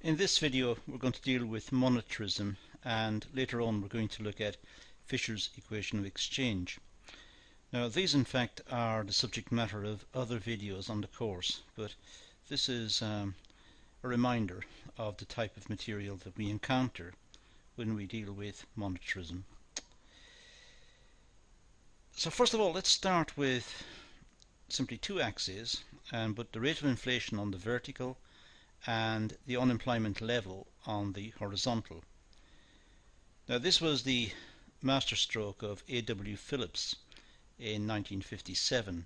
In this video we're going to deal with monetarism, and later on we're going to look at Fisher's equation of exchange. Now these in fact are the subject matter of other videos on the course, but this is a reminder of the type of material that we encounter when we deal with monetarism. So first of all, let's start with simply two axes, but the rate of inflation on the vertical and the unemployment level on the horizontal. Now this was the masterstroke of A.W. Phillips in 1957,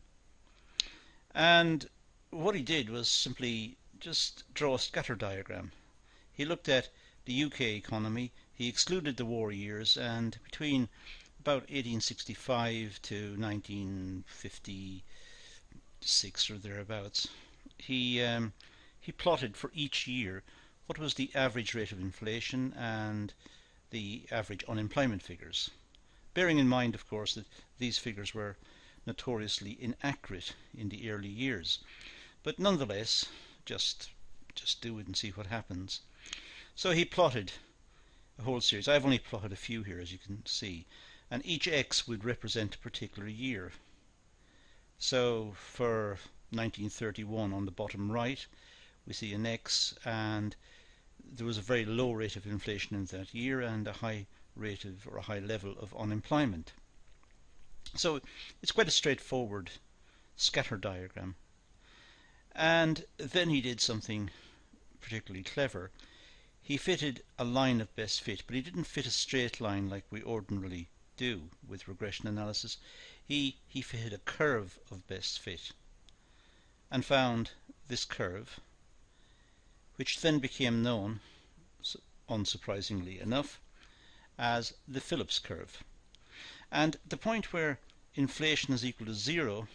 and what he did was simply just draw a scatter diagram. He looked at the UK economy, he excluded the war years, and between about 1865 to 1956 or thereabouts, he plotted for each year what was the average rate of inflation and the average unemployment figures, bearing in mind, of course, that these figures were notoriously inaccurate in the early years. But nonetheless, just do it and see what happens. So he plotted a whole series. I've only plotted a few here, as you can see, and each X would represent a particular year. So for 1931 on the bottom right, we see an X, and there was a very low rate of inflation in that year and a high rate of, or a high level of unemployment. So it's quite a straightforward scatter diagram. And then he did something particularly clever. He fitted a line of best fit, but he didn't fit a straight line like we ordinarily do with regression analysis. He fitted a curve of best fit and found this curve, which then became known, unsurprisingly enough, as the Phillips curve. And the point where inflation is equal to zero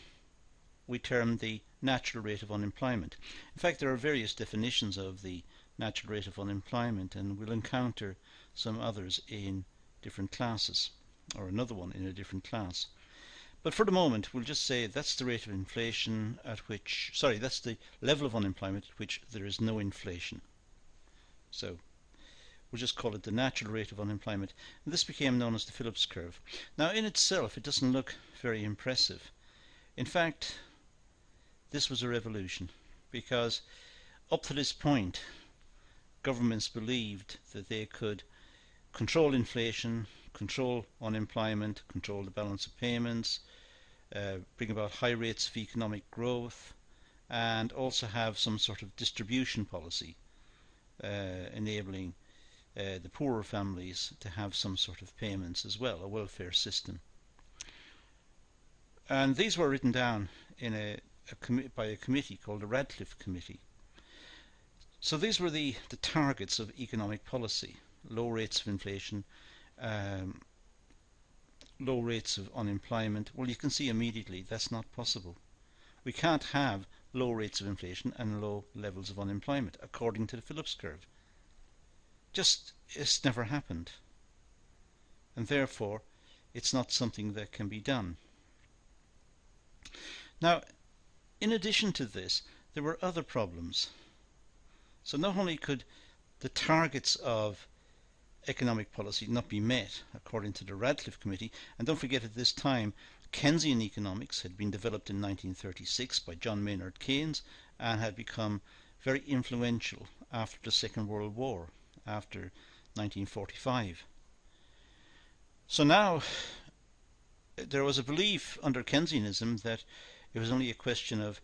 we term the natural rate of unemployment. In fact, there are various definitions of the natural rate of unemployment, and we'll encounter some others in different classes, or another one in a different class. But for the moment, we'll just say that's the rate of inflation at which, that's the level of unemployment at which there is no inflation. So we'll just call it the natural rate of unemployment. And this became known as the Phillips curve. Now in itself, it doesn't look very impressive. In fact, this was a revolution, because up to this point, governments believed that they could control inflation, control unemployment, control the balance of payments, bring about high rates of economic growth, and also have some sort of distribution policy enabling the poorer families to have some sort of payments as well, a welfare system. And these were written down in by a committee called the Radcliffe Committee. So these were the targets of economic policy: low rates of inflation, low rates of unemployment. Well, you can see immediately that's not possible. We can't have low rates of inflation and low levels of unemployment according to the Phillips curve. It's never happened, and therefore it's not something that can be done. Now, in addition to this, there were other problems. So not only could the targets of economic policy not be met according to the Radcliffe Committee, and don't forget at this time Keynesian economics had been developed in 1936 by John Maynard Keynes and had become very influential after the Second World War, after 1945. So now there was a belief under Keynesianism that it was only a question of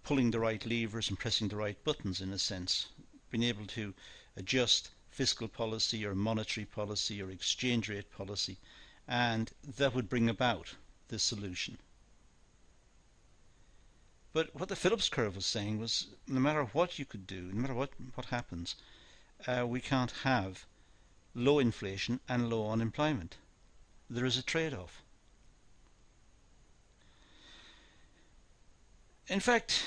pulling the right levers and pressing the right buttons, in a sense, being able to adjust fiscal policy or monetary policy or exchange rate policy, and that would bring about this solution. But what the Phillips curve was saying was, no matter what you could do, no matter what happens, we can't have low inflation and low unemployment. There is a trade-off. In fact,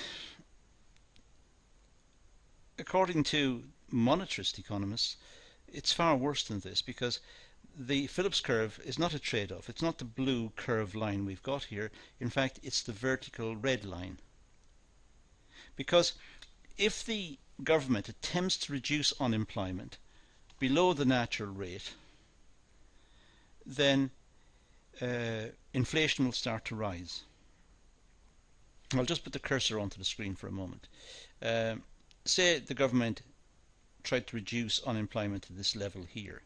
according to monetarist economists, it's far worse than this, because the Phillips curve is not a trade-off. It's not the blue curved line we've got here. In fact, it's the vertical red line. Because if the government attempts to reduce unemployment below the natural rate, then inflation will start to rise. I'll just put the cursor onto the screen for a moment. Say the government tried to reduce unemployment to this level here.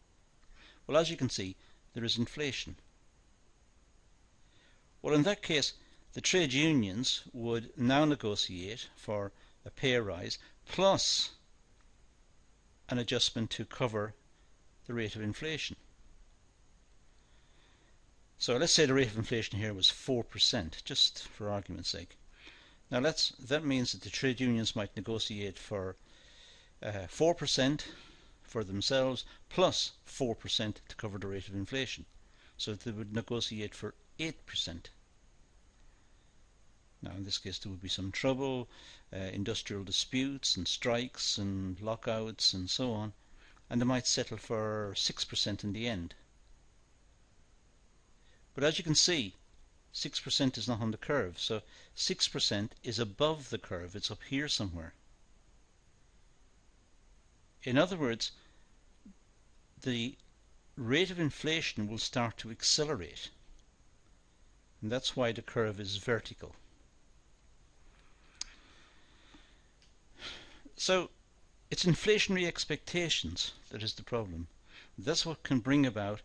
Well, as you can see, there is inflation. Well, in that case, the trade unions would now negotiate for a pay rise plus an adjustment to cover the rate of inflation. So let's say the rate of inflation here was 4%, just for argument's sake. Now that means that the trade unions might negotiate for 4% for themselves plus 4% to cover the rate of inflation. So they would negotiate for 8%. Now in this case there would be some trouble, industrial disputes and strikes and lockouts and so on, and they might settle for 6% in the end. But as you can see, 6% is not on the curve, so 6% is above the curve, it's up here somewhere. In other words, the rate of inflation will start to accelerate, and that's why the curve is vertical. So it's inflationary expectations that is the problem. That's what can bring about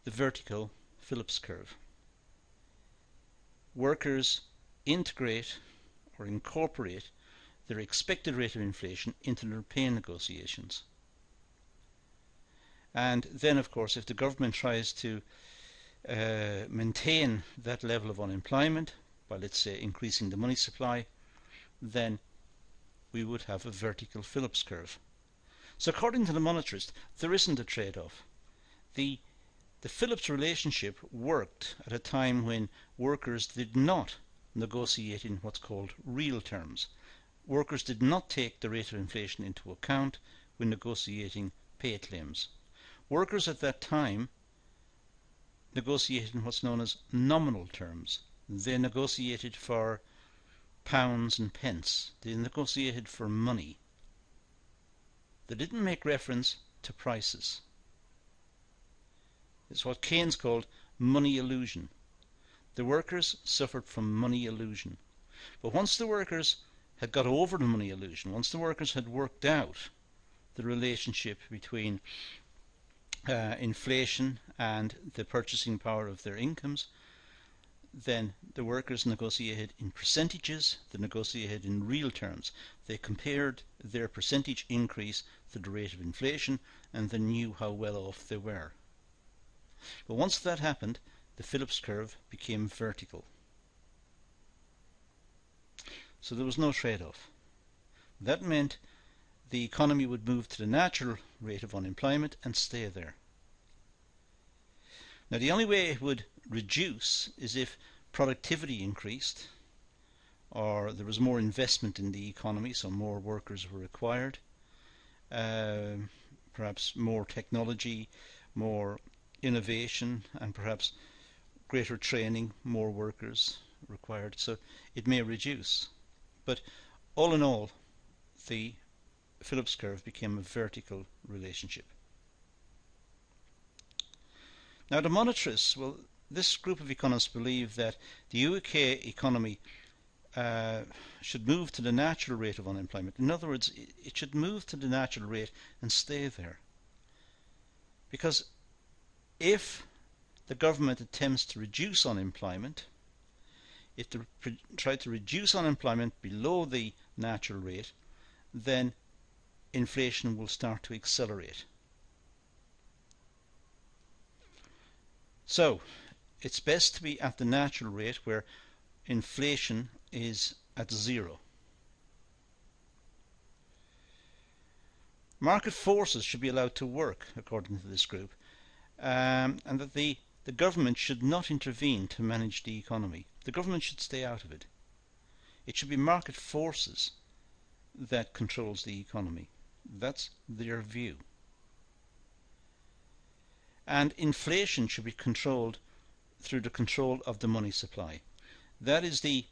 the vertical Phillips curve. Workers integrate or incorporate their expected rate of inflation into their pay negotiations. And then, of course, if the government tries to maintain that level of unemployment by, let's say, increasing the money supply, then we would have a vertical Phillips curve. So according to the monetarist, there isn't a trade-off. The Phillips relationship worked at a time when workers did not negotiate in what's called real terms. Workers did not take the rate of inflation into account when negotiating pay claims. Workers at that time negotiated in what's known as nominal terms. They negotiated for pounds and pence. They negotiated for money. They didn't make reference to prices. It's what Keynes called money illusion. The workers suffered from money illusion. But once the workers had got over the money illusion, once the workers had worked out the relationship between inflation and the purchasing power of their incomes, then the workers negotiated in percentages, they negotiated in real terms. They compared their percentage increase to the rate of inflation, and they knew how well off they were. But once that happened, the Phillips curve became vertical. So there was no trade-off. That meant the economy would move to the natural rate of unemployment and stay there. Now the only way it would reduce is if productivity increased, or there was more investment in the economy, so more workers were required, perhaps more technology, more innovation, and perhaps greater training, more workers required, so it may reduce. But all in all, the Phillips curve became a vertical relationship. Now the monetarists, well, this group of economists believe that the UK economy should move to the natural rate of unemployment. In other words, it should move to the natural rate and stay there. Because if the government attempts to reduce unemployment, if they try to reduce unemployment below the natural rate, then inflation will start to accelerate. So it's best to be at the natural rate where inflation is at zero. Market forces should be allowed to work, according to this group, and that the government should not intervene to manage the economy. The government should stay out of it. It should be market forces that controls the economy. That's their view. And inflation should be controlled through the control of the money supply. That is the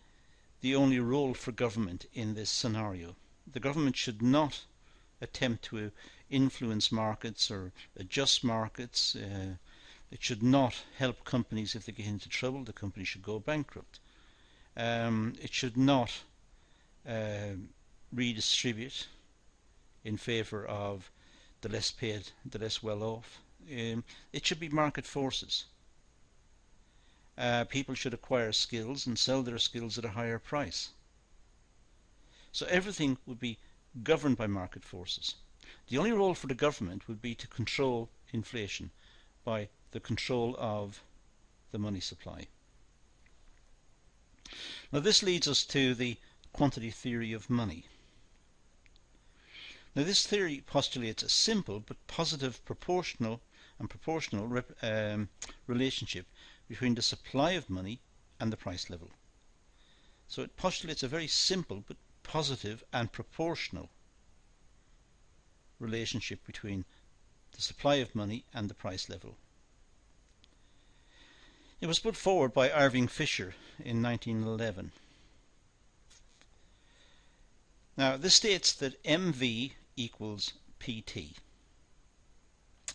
only role for government in this scenario. The government should not attempt to influence markets or adjust markets. It should not help companies if they get into trouble. The company should go bankrupt. It should not redistribute in favour of the less paid, the less well off. It should be market forces. People should acquire skills and sell their skills at a higher price. So everything would be governed by market forces. The only role for the government would be to control inflation by the control of the money supply. Now this leads us to the quantity theory of money. Now this theory postulates a simple but positive proportional relationship between the supply of money and the price level. So it postulates a very simple but positive and proportional relationship between the supply of money and the price level. It was put forward by Irving Fisher in 1911. Now this states that MV equals PT.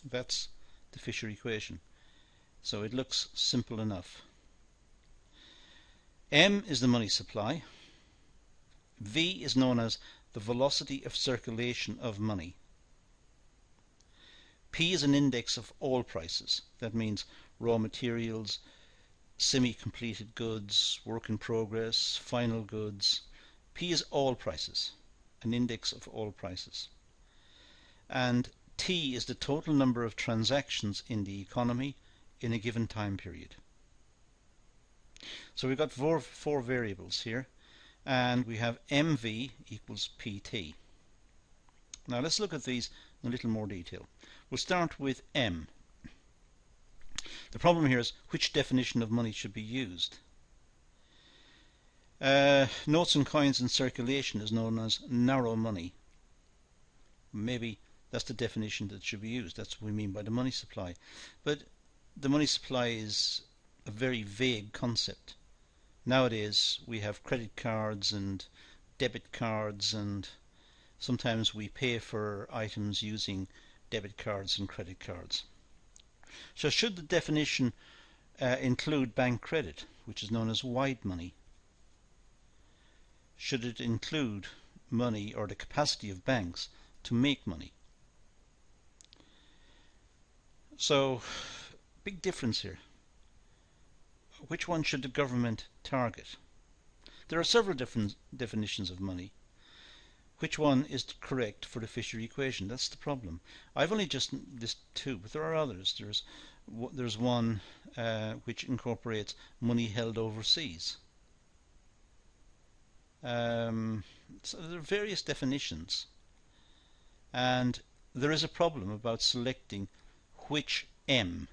That's the Fisher equation. So it looks simple enough. M is the money supply. V is known as the velocity of circulation of money. P is an index of all prices. That means raw materials, semi-completed goods, work in progress, final goods. P is all prices, an index of all prices. And T is the total number of transactions in the economy in a given time period. So we've got four variables here, and we have MV equals PT. Now let's look at these in a little more detail. We'll start with M. The problem here is which definition of money should be used. Notes and coins in circulation is known as narrow money. Maybe that's the definition that should be used. That's what we mean by the money supply. But the money supply is a very vague concept. Nowadays we have credit cards and debit cards, and sometimes we pay for items using debit cards and credit cards. So should the definition include bank credit, which is known as wide money? Should it include money or the capacity of banks to make money? So, big difference here. Which one should the government target? There are several different definitions of money. Which one is correct for the Fisher equation? That's the problem. I've only just listed two, but there are others. There's one which incorporates money held overseas. So there are various definitions, and there is a problem about selecting which M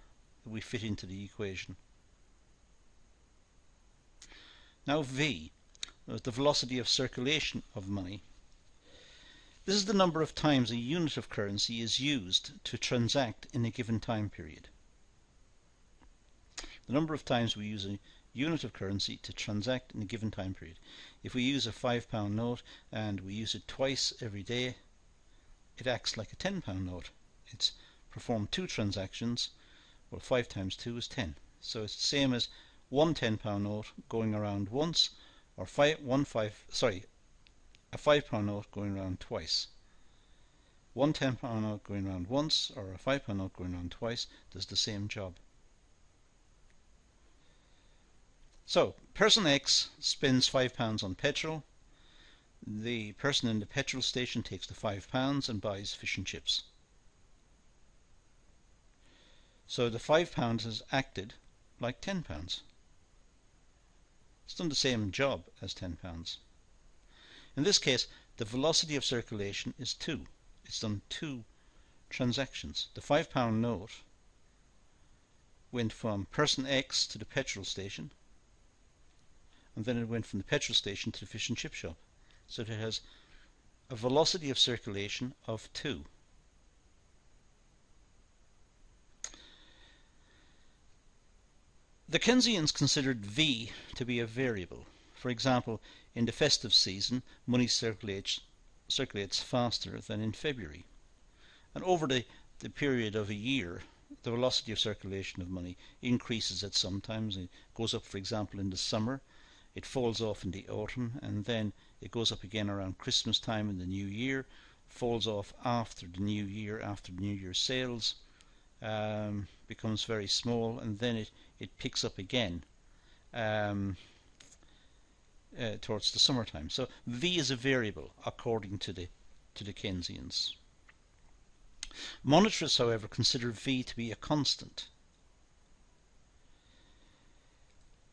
we fit into the equation. Now V, the velocity of circulation of money. This is the number of times a unit of currency is used to transact in a given time period. The number of times we use a unit of currency to transact in a given time period. If we use a £5 note and we use it twice every day, it acts like a £10 note. It's performed two transactions. Well, 5 times 2 is 10. So it's the same as one £10 note going around once, or a £5 note going around twice. One £10 note going around once or a £5 note going around twice does the same job. So, person X spends £5 on petrol. The person in the petrol station takes the £5 and buys fish and chips. So the £5 has acted like £10. It's done the same job as £10. In this case, the velocity of circulation is 2. It's done 2 transactions. The £5 note went from person X to the petrol station, and then it went from the petrol station to the fish and chip shop. So it has a velocity of circulation of 2. The Keynesians considered V to be a variable. For example, in the festive season, money circulates circulates faster than in February. And over the period of a year, the velocity of circulation of money increases at some times. It goes up, for example, in the summer, it falls off in the autumn, and then it goes up again around Christmas time in the new year, falls off after the new year, after the New Year sales, becomes very small, and then it picks up again towards the summertime. So V is a variable according to the Keynesians. Monetarists, however, consider V to be a constant.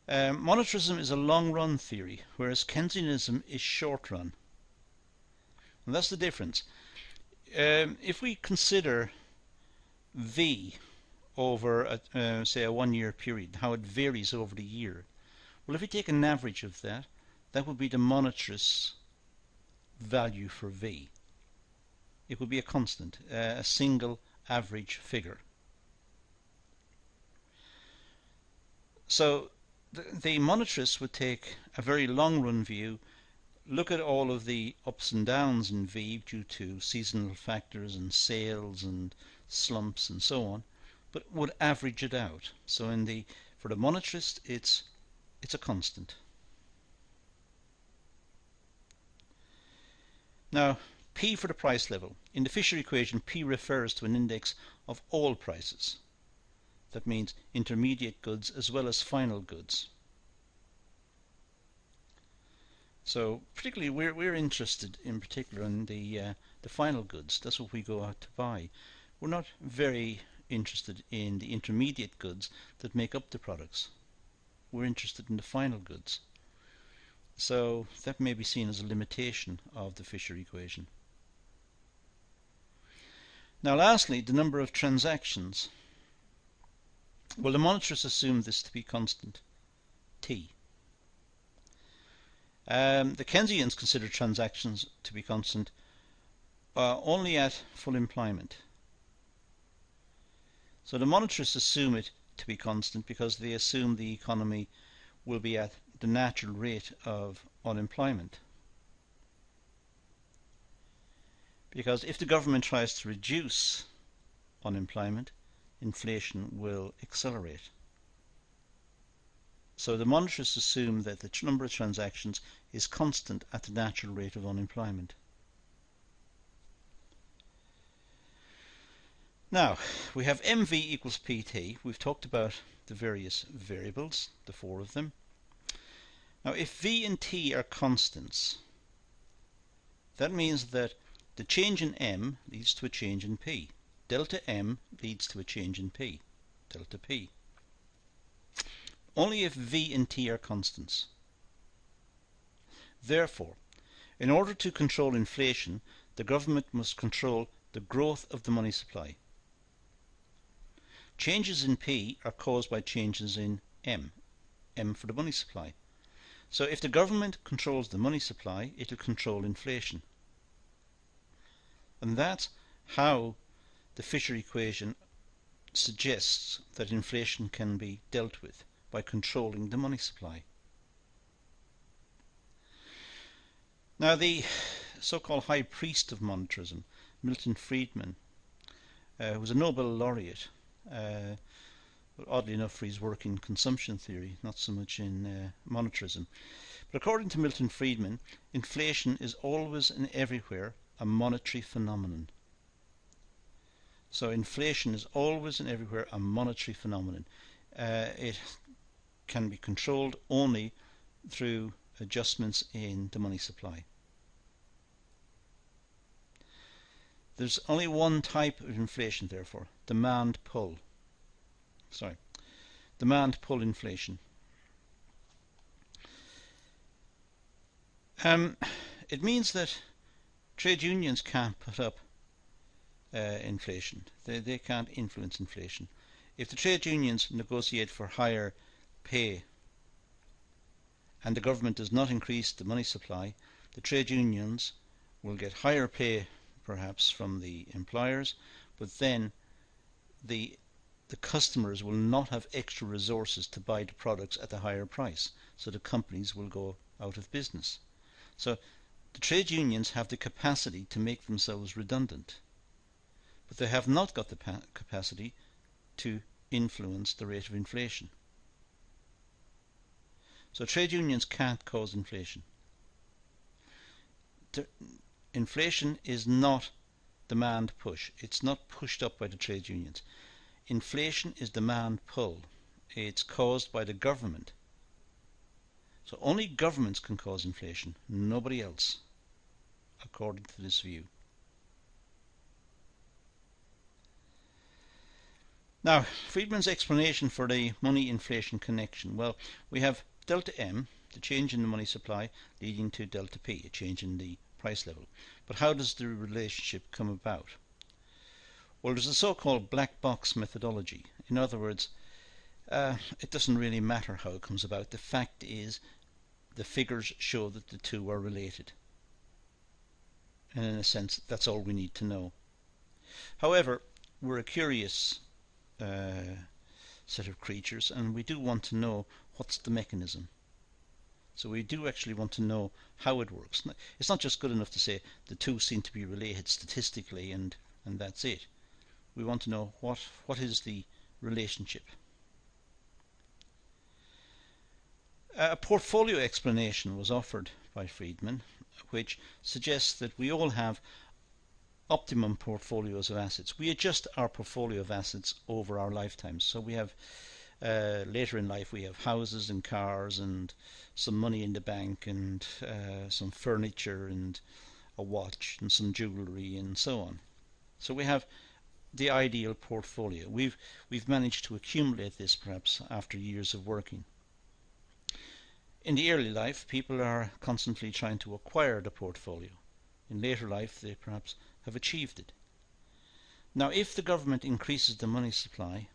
Monetarism is a long-run theory, whereas Keynesianism is short-run. And that's the difference. If we consider V over, say, a one-year period, how it varies over the year, well, if we take an average of that, that would be the monetarist's value for V. It would be a constant, a single average figure. So the monetarists would take a very long-run view, look at all of the ups and downs in V due to seasonal factors and sales and slumps and so on, but would average it out. So for the monetarist, it's a constant. Now, P for the price level. In the Fisher equation, P refers to an index of all prices. That means intermediate goods as well as final goods. So particularly we're interested in particular in the final goods. That's what we go out to buy. We're not very interested in the intermediate goods that make up the products. We're interested in the final goods. So that may be seen as a limitation of the Fisher equation. Now lastly, the number of transactions. Well, the monetarists assume this to be constant, T. The Keynesians consider transactions to be constant only at full employment. So the monetarists assume it to be constant because they assume the economy will be at the natural rate of unemployment. Because if the government tries to reduce unemployment, inflation will accelerate. So the monetarists assume that the number of transactions is constant at the natural rate of unemployment. Now, we have MV equals PT. We've talked about the various variables, the four of them. Now, if V and T are constants, that means that the change in M leads to a change in P. Delta M leads to a change in P, delta P. Only if V and T are constants. Therefore, in order to control inflation, the government must control the growth of the money supply. Changes in P are caused by changes in M, M for the money supply. So if the government controls the money supply, it will control inflation. And that's how the Fisher equation suggests that inflation can be dealt with, by controlling the money supply. Now the so-called high priest of monetarism, Milton Friedman, who was a Nobel laureate, but oddly enough for his work in consumption theory, not so much in monetarism. But according to Milton Friedman, inflation is always and everywhere a monetary phenomenon. So inflation is always and everywhere a monetary phenomenon. It can be controlled only through adjustments in the money supply. There's only one type of inflation, therefore, demand pull inflation. It means that trade unions can't put up inflation. They can't influence inflation. If the trade unions negotiate for higher pay and the government does not increase the money supply, the trade unions will get higher pay perhaps from the employers, but then the customers will not have extra resources to buy the products at the higher price, so the companies will go out of business. So The trade unions have the capacity to make themselves redundant, but they have not got the capacity to influence the rate of inflation. So trade unions can't cause inflation. Inflation is not demand push. It's not pushed up by the trade unions. Inflation is demand pull. It's caused by the government. So only governments can cause inflation, nobody else, according to this view. Now, Friedman's explanation for the money-inflation connection. Well, we have delta M, the change in the money supply, leading to delta P, a change in the price level. But how does the relationship come about? Well, there's a so-called black box methodology. In other words, it doesn't really matter how it comes about. The fact is, the figures show that the two are related. And in a sense, that's all we need to know. However, we're a curious set of creatures, and we do want to know what's the mechanism. So we do actually want to know how it works. It's not just good enough to say the two seem to be related statistically and that's it. We want to know what is the relationship. A portfolio explanation was offered by Friedman, which suggests that we all have optimum portfolios of assets. We adjust our portfolio of assets over our lifetimes. So we have later in life we have houses and cars and some money in the bank and some furniture and a watch and some jewellery and so on. So we have the ideal portfolio. We've managed to accumulate this perhaps after years of working. In the early life, people are constantly trying to acquire the portfolio. In later life, they perhaps have achieved it. Now, if the government increases the money supply,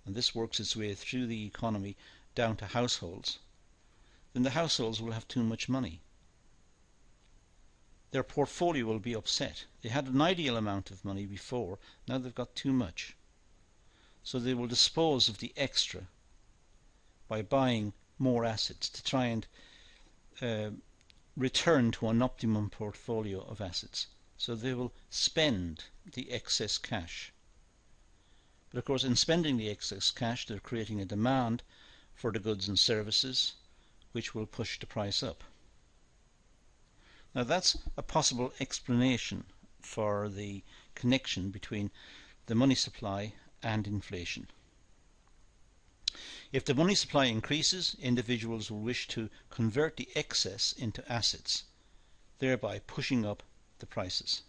and this works its way through the economy down to households, then the households will have too much money. Their portfolio will be upset. They had an ideal amount of money before, now they've got too much. So they will dispose of the extra by buying more assets to try and return to an optimum portfolio of assets. So they will spend the excess cash. But of course, in spending the excess cash, they're creating a demand for the goods and services, which will push the price up. Now that's a possible explanation for the connection between the money supply and inflation. If the money supply increases, individuals will wish to convert the excess into assets, thereby pushing up the prices.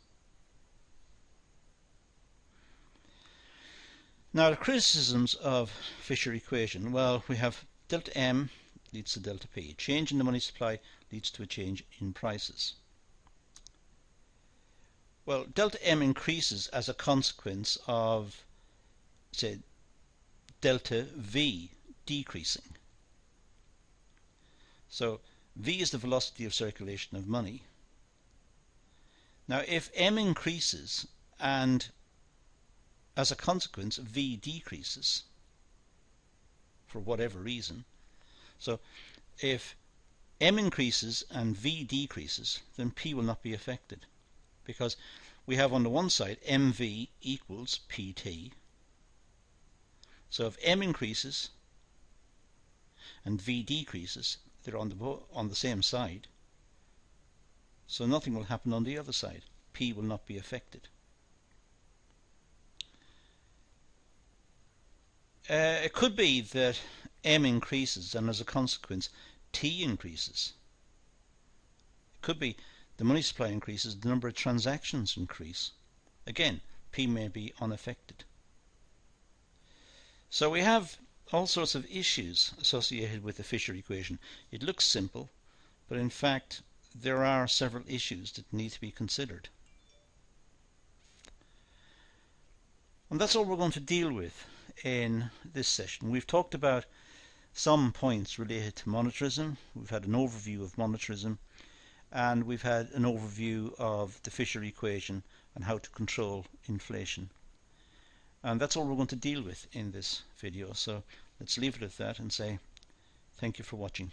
Now the criticisms of Fisher equation. Well, we have delta M leads to delta P. A change in the money supply leads to a change in prices. Well, delta M increases as a consequence of, say, delta V decreasing. So V is the velocity of circulation of money. Now if M increases and as a consequence V decreases for whatever reason, so if M increases and V decreases, then P will not be affected, because we have on the one side MV equals PT. So if M increases and V decreases, they're on the same side. So nothing will happen on the other side. P will not be affected. It could be that M increases and as a consequence T increases. It could be the money supply increases, the number of transactions increase. Again, P may be unaffected. So we have all sorts of issues associated with the Fisher equation. It looks simple, but in fact there are several issues that need to be considered. And that's all we're going to deal with in this session. We've talked about some points related to monetarism. We've had an overview of monetarism, and we've had an overview of the Fisher equation and how to control inflation. And that's all we're going to deal with in this video. So let's leave it at that and say thank you for watching.